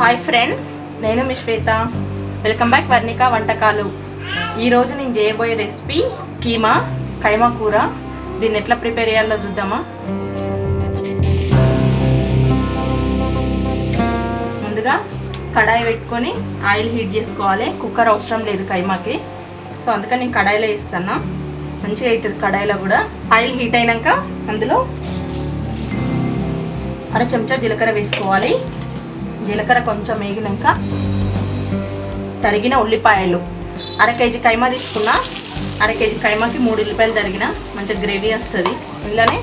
Hi friends, నేను మీ శ్వేత. Welcome back Varnika వంటకాలు. ఈరోజు నేను చేయబోయే రెసిపీ కైమా కూర. దీన్ని ఎట్లా ప్రిపేర్ చేయాలో చూద్దామా. ముందుగా కడాయి పెట్టుకొని ఆయిల్ హీట్ చేసుకోవాలి. కుక్కర్ అవసరం లేదు కైమాకి, సో అందుకని నేను కడాయిలో వేస్తాను. మంచిగా అవుతుంది కడాయిలో కూడా. ఆయిల్ హీట్ అయినాక అందులో అర చెంచా జీలకర్ర వేసుకోవాలి. జీలకర్ర కొంచెం వేగినాక తరిగిన ఉల్లిపాయలు, అర కేజీ కైమా తీసుకున్నా. అర కేజీ కైమాకి 3 ఉల్లిపాయలు తరిగిన, మంచిగా గ్రేవీ వస్తుంది. ఇందులోనే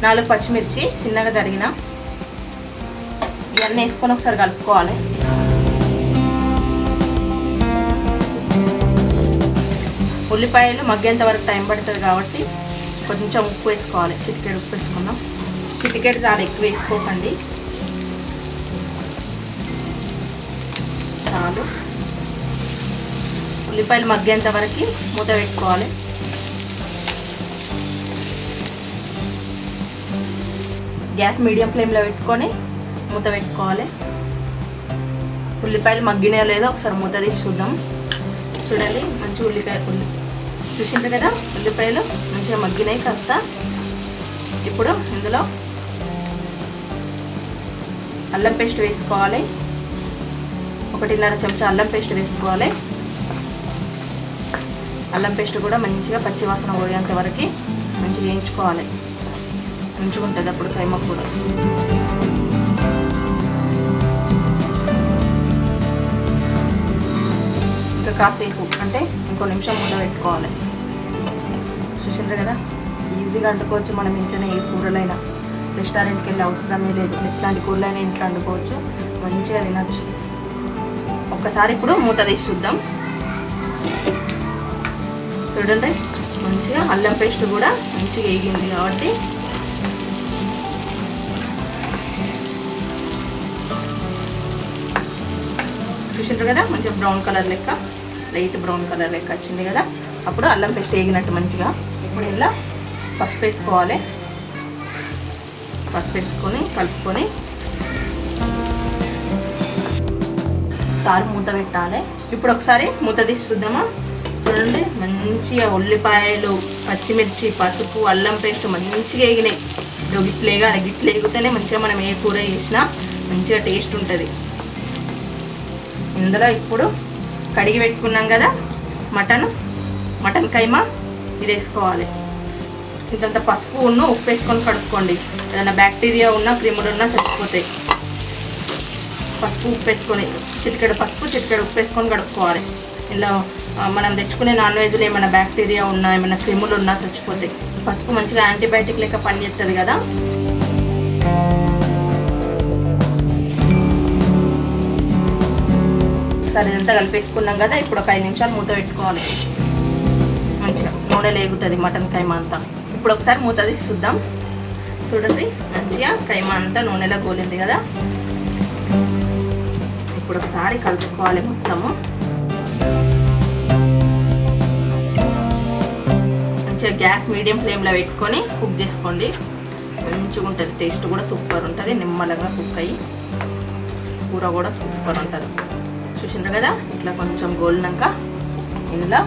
4 పచ్చిమిర్చి చిన్నగా తరిగిన. ఇవన్నీ వేసుకొని ఒకసారి కలుపుకోవాలి. ఉల్లిపాయలు మగ్గేంత వరకు టైం పడుతుంది కాబట్టి కొంచెం ఉప్పు వేసుకోవాలి. చిటికెడు ఉప్పు వేసుకున్నాం. చిటికెడు చాలా ఎక్కువ వేసుకోకండి, చాలు. ఉల్లిపాయలు మగ్గేంత వరకు మూత పెట్టుకోవాలి. గ్యాస్ మీడియం ఫ్లేమ్లో పెట్టుకొని మూత పెట్టుకోవాలి. ఉల్లిపాయలు మగ్గినాయో లేదో ఒకసారి మూత తీసి చూద్దాం. చూడండి, మంచి ఉల్లిపాయలు చూసింటారు కదా, ఉల్లిపాయలు మంచిగా మగ్గినాయి కాస్త. ఇప్పుడు ఇందులో అల్లం పేస్ట్ వేసుకోవాలి. 1.5 చెంచా అల్లం పేస్ట్ వేసుకోవాలి. అల్లం పేస్ట్ కూడా మంచిగా పచ్చివాసన పోయేంత వరకు మంచిగా వేయించుకోవాలి. మంచిగా ఉంటుంది అప్పుడు కైమా కూర. ఇంకా కాసేపు అంటే ఇంకో నిమిషం మూత పెట్టుకోవాలి. చూసిండ్రు కదా, ఈజీగా వండుకోవచ్చు మనం ఇంట్లోనే. ఏ కూరలైనా రెస్టారెంట్కి వెళ్ళి అవసరమే లేదు. ఎట్లాంటి కూరలైనా ఇంట్లో వండుకోవచ్చు, మంచిగా తినచ్చు. ఒక్కసారి ఇప్పుడు మూత తీసి చూద్దాం. చూడండి, మంచిగా అల్లం పేస్ట్ కూడా మంచిగా వేగింది కాబట్టి చూసిండ్రు కదా, మంచిగా బ్రౌన్ కలర్ లెక్క, లైట్ బ్రౌన్ కలర్ లెక్క వచ్చింది కదా. అప్పుడు అల్లం పేస్ట్ వేగినట్టు మంచిగా. ఇప్పుడు ఇలా పసుపు వేసుకోవాలి. పసుపు వేసుకొని కలుపుకొని ఒకసారి మూత పెట్టాలి. ఇప్పుడు ఒకసారి మూత తీసి చూద్దామా. చూడండి, మంచిగా ఉల్లిపాయలు, పచ్చిమిర్చి, పసుపు, అల్లం పేస్ట్ మంచిగా వేగినాయి. గిట్లు వేగితేనే మంచిగా మనం ఏ కూర చేసినా మంచిగా టేస్ట్ ఉంటుంది. ఇందులో ఇప్పుడు కడిగి పెట్టుకున్నాం కదా మటన్ కైమా, ఇది వేసుకోవాలి. ఇంతంత పసుపు ఉప్పు వేసుకొని కడుక్కోండి. ఏదైనా బ్యాక్టీరియా ఉన్నా క్రిములు ఉన్నా చచ్చిపోతాయి. పసుపు ఉప్పు వేసుకొని, చిటికెడు పసుపు చిటికెడు ఉప్పు వేసుకొని కడుక్కోవాలి. ఇలా మనం తెచ్చుకునే నాన్ వెజ్లో ఏమైనా బ్యాక్టీరియా ఉన్నా ఏమైనా క్రిములు ఉన్నా చచ్చిపోతాయి. పసుపు మంచిగా యాంటీబయాటిక్ లెక్క పనిచేస్తుంది కదా. సరే, ఇదంతా కలిపేసుకున్నాం కదా. ఇప్పుడు ఒక 5 నిమిషాలు మూత పెట్టుకోవాలి. మంచిగా నూనె లేగుతుంది మటన్ కైమా అంతా. ఇప్పుడు ఒకసారి మూత తీసి చూద్దాం. చూడండి, మంచిగా కైమా అంతా నూనెలో గోలింది కదా. ఇప్పుడు ఒకసారి కలుపుకోవాలి మొత్తము. మంచిగా గ్యాస్ మీడియం ఫ్లేమ్లో పెట్టుకొని కుక్ చేసుకోండి. మంచిగా ఉంటుంది, టేస్ట్ కూడా సూపర్ ఉంటుంది. నిమ్మలంగా కుక్ అయ్యి కూర కూడా సూపర్ ఉంటుంది. చూసిండ్రు కదా, ఇట్లా కొంచెం గోలినాక ఇందులో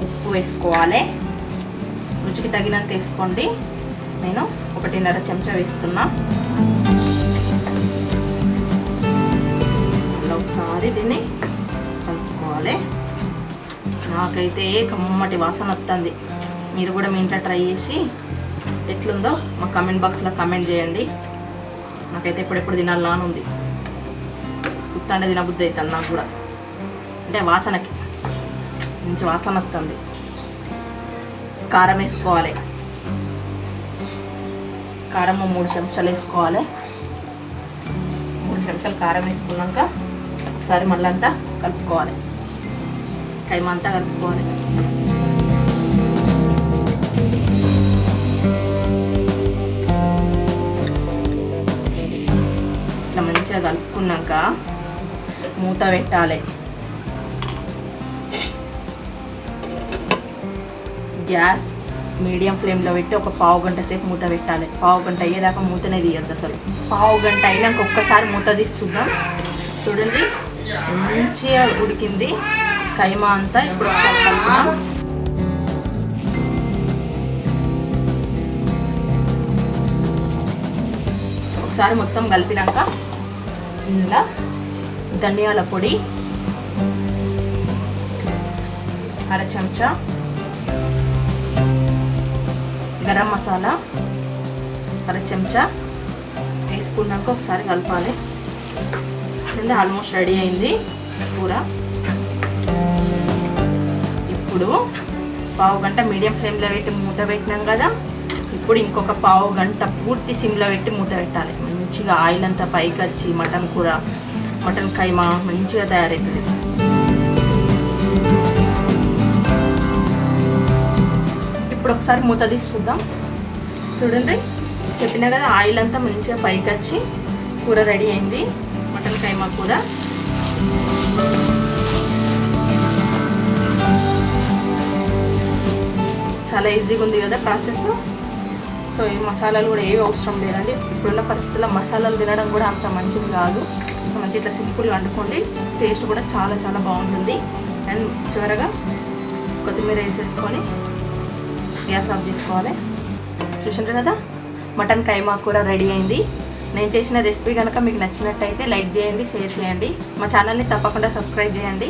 ఉప్పు వేసుకోవాలి. రుచికి తగినంత వేసుకోండి. నేను 1.5 చెంచా వేస్తున్నా. ఒకసారి దీన్ని కలుపుకోవాలి. నాకైతే కమ్మటి వాసన వస్తుంది. మీరు కూడా మీ ఇంట్లో ట్రై చేసి ఎట్లుందో మా కమెంట్ బాక్స్లో కమెంట్ చేయండి. నాకైతే ఎప్పుడెప్పుడు తినాలని ఉంది. సుత్తంటే తినబుద్ధి అవుతుంది నాకు కూడా. అంటే వాసనకి మంచి వాసన వస్తుంది. కారం వేసుకోవాలి. కారం 3 చెంచాలు వేసుకోవాలి. 3 చెంచాలు కారం వేసుకున్నాక ఒకసారి మళ్ళీ అంతా కలుపుకోవాలి. కైమా అంతా కలుపుకోవాలి. ఇట్లా మంచిగా కలుపుకున్నాక మూత పెట్టాలి. గ్యాస్ మీడియం ఫ్లేమ్లో పెట్టి ఒక పావు గంట సేపు మూత పెట్టాలి. పావు గంట అయ్యేదాకా మూతనే తీయద్దు అసలు. పావు గంట అయినాక ఒక్కసారి మూత తీసి చూద్దాం. చూడండి మంచిగా ఉడికింది కైమా అంతా. ఇప్పుడు ఒకసారి కలుపుదాం. ఒకసారి మొత్తం కలిపినాక ఇందులో ధనియాల పొడి 1/2 చెంచా, గరం మసాలా 1/2 చెంచా వేసుకున్నాక ఒకసారి కలపాలి. ఆల్మోస్ట్ రెడీ అయింది కూర. ఇప్పుడు పావు గంట మీడియం ఫ్లేమ్లో పెట్టి మూత పెట్టినాం కదా. ఇప్పుడు ఇంకొక పావు గంట పూర్తి సిమ్లో పెట్టి మూత పెట్టాలి. మంచిగా ఆయిల్ అంతా పైకి వచ్చి మటన్ కూర, మటన్ కైమా మంచిగా తయారవుతుంది. ఇప్పుడు ఒకసారి మూత తీసి చూద్దాం. చూడండి, చెప్పినా కదా ఆయిల్ అంతా మంచిగా పైకి వచ్చి కూర రెడీ అయింది. మటన్ కైమా కూర. చాలా ఈజీగా ఉంది కదా ప్రాసెస్. సో ఈ మసాలాలు కూడా ఏవి అవసరం లేదండి. ఇప్పుడున్న పరిస్థితుల్లో మసాలాలు తినడం కూడా అంత మంచిది కాదు. మంచి ఇట్లా సింపుల్గా వండుకోండి. టేస్ట్ కూడా చాలా చాలా బాగుంటుంది. అండ్ చివరగా కొత్తిమీర వేసేసుకొని గ్యాస్ ఆఫ్ చేసుకోవాలి. చూసారు కదా, మటన్ కైమా కూర రెడీ అయింది. నేను చేసిన రెసిపీ కనుక మీకు నచ్చినట్టయితే లైక్ చేయండి, షేర్ చేయండి. మా ఛానల్ని తప్పకుండా సబ్స్క్రైబ్ చేయండి.